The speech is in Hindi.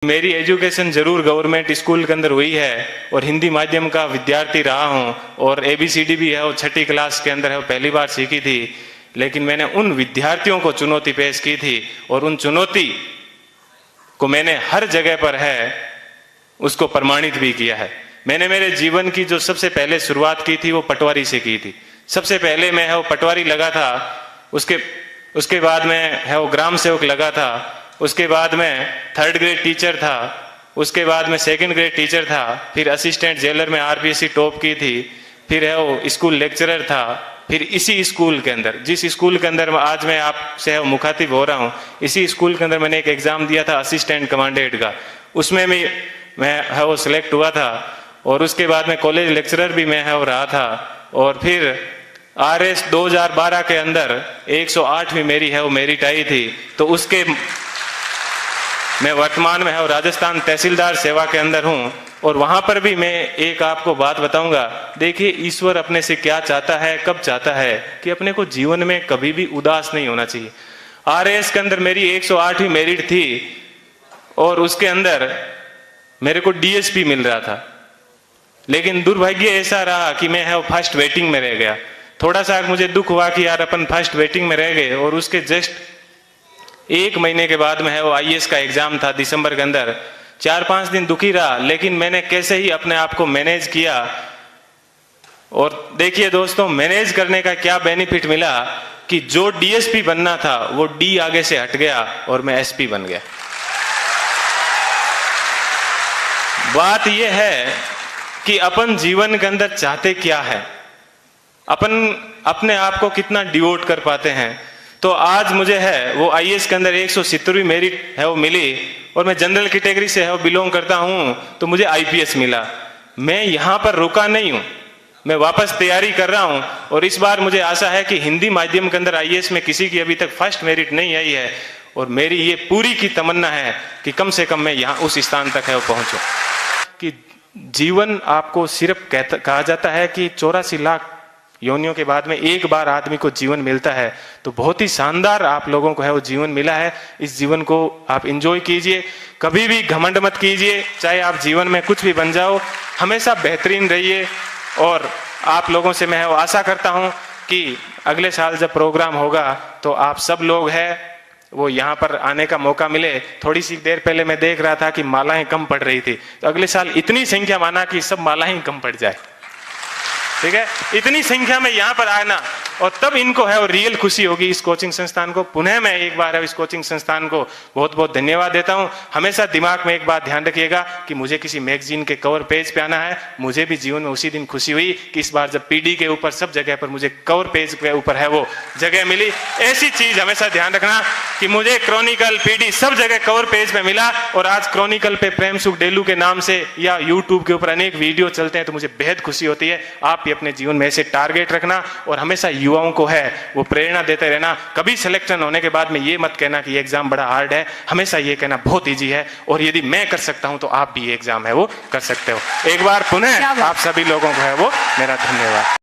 मेरी एजुकेशन जरूर गवर्नमेंट स्कूल के अंदर हुई है और हिंदी माध्यम का विद्यार्थी रहा हूँ और ABCD भी है वो 6ठी क्लास के अंदर है वो पहली बार सीखी थी। लेकिन मैंने उन विद्यार्थियों को चुनौती पेश की थी और उन चुनौती को मैंने हर जगह पर है उसको प्रमाणित भी किया है। मैंने मेरे जीवन की जो सबसे पहले शुरुआत की थी वो पटवारी से की थी। सबसे पहले मैं है वो पटवारी लगा था, उसके बाद में है वो ग्राम सेवक लगा था, उसके बाद में 3rd ग्रेड टीचर था, उसके बाद में 2nd ग्रेड टीचर था, फिर असिस्टेंट जेलर में RPSC टॉप की थी, फिर है वो स्कूल लेक्चरर था, फिर इसी स्कूल के अंदर जिस स्कूल के अंदर आज मैं आपसे मुखातिब हो रहा हूँ इसी स्कूल के अंदर मैंने एक एग्जाम दिया था असिस्टेंट कमांडेंट का, उसमें भी मैं है वो सिलेक्ट हुआ था। और उसके बाद में कॉलेज लेक्चरर भी मैं है वो रहा था और फिर RS 2012 के अंदर 108वीं मेरी है वो मेरिट आई थी। तो उसके मैं वर्तमान में है राजस्थान तहसीलदार सेवा के अंदर हूं और वहां पर भी मैं एक आपको बात बताऊंगा। देखिए ईश्वर अपने से क्या चाहता है, कब चाहता है कि अपने को जीवन में कभी भी उदास नहीं होना चाहिए। RS के अंदर मेरी 108वीं मेरिट थी और उसके अंदर मेरे को DSP मिल रहा था, लेकिन दुर्भाग्य ऐसा रहा कि मैं है फर्स्ट वेटिंग में रह गया। थोड़ा सा मुझे दुख हुआ कि यार अपन फर्स्ट वेटिंग में रह गए और उसके जस्ट 1 महीने के बाद में है वो IAS का एग्जाम था दिसंबर के अंदर। 4-5 दिन दुखी रहा, लेकिन मैंने कैसे ही अपने आप को मैनेज किया। और देखिए दोस्तों, मैनेज करने का क्या बेनिफिट मिला कि जो DSP बनना था वो D आगे से हट गया और मैं SP बन गया। बात यह है कि अपन जीवन के अंदर चाहते क्या है, अपन अपने आप को कितना डिवोट कर पाते हैं। तो आज मुझे है वो IAS के अंदर 170वीं मेरिट है वो मिली और मैं जनरल कैटेगरी से है वो बिलोंग करता हूं, तो मुझे IPS मिला। मैं यहां पर रुका नहीं हूं, मैं वापस तैयारी कर रहा हूं और इस बार मुझे आशा है कि हिंदी माध्यम के अंदर IAS में किसी की अभी तक फर्स्ट मेरिट नहीं आई है और मेरी ये पूरी की तमन्ना है कि कम से कम मैं यहाँ उस स्थान तक है वो पहुंचूं। कि जीवन आपको सिर्फ कहा जाता है कि 84 लाख योनियों के बाद में एक बार आदमी को जीवन मिलता है, तो बहुत ही शानदार आप लोगों को है वो जीवन मिला है। इस जीवन को आप एंजॉय कीजिए, कभी भी घमंड मत कीजिए। चाहे आप जीवन में कुछ भी बन जाओ, हमेशा बेहतरीन रहिए। और आप लोगों से मैं आशा करता हूं कि अगले साल जब प्रोग्राम होगा तो आप सब लोग हैं वो यहाँ पर आने का मौका मिले। थोड़ी सी देर पहले मैं देख रहा था कि मालाएं कम पड़ रही थी, तो अगले साल इतनी संख्या माना कि सब मालाएं कम पड़ जाए, ठीक है। इतनी संख्या में यहाँ पर आना और तब इनको है और रियल खुशी होगी इस कोचिंग संस्थान को। पुनः मैं एक बार इस कोचिंग संस्थान को बहुत बहुत धन्यवाद देता हूँ। हमेशा दिमाग में एक बात ध्यान रखिएगा कि मुझे किसी मैगजीन के कवर पेज पे आना है। मुझे भी जीवन में उसी दिन खुशी हुई कि इस बार जब PD के ऊपर सब जगह पर मुझे कवर पेज के ऊपर है वो जगह मिली। ऐसी चीज हमेशा ध्यान रखना कि मुझे क्रॉनिकल PD सब जगह कवर पेज पे मिला और आज क्रॉनिकल पे प्रेम सुख डेलू के नाम से या यूट्यूब के ऊपर अनेक वीडियो चलते हैं, तो मुझे बेहद खुशी होती है। आप भी अपने जीवन में ऐसे टारगेट रखना और हमेशा युवाओं को है वो प्रेरणा देते रहना। कभी सिलेक्शन होने के बाद में ये मत कहना कि ये एग्जाम बड़ा हार्ड है, हमेशा ये कहना बहुत इजी है और यदि मैं कर सकता हूं तो आप भी ये एग्जाम है वो कर सकते हो। एक बार पुनः आप सभी लोगों को है वो मेरा धन्यवाद।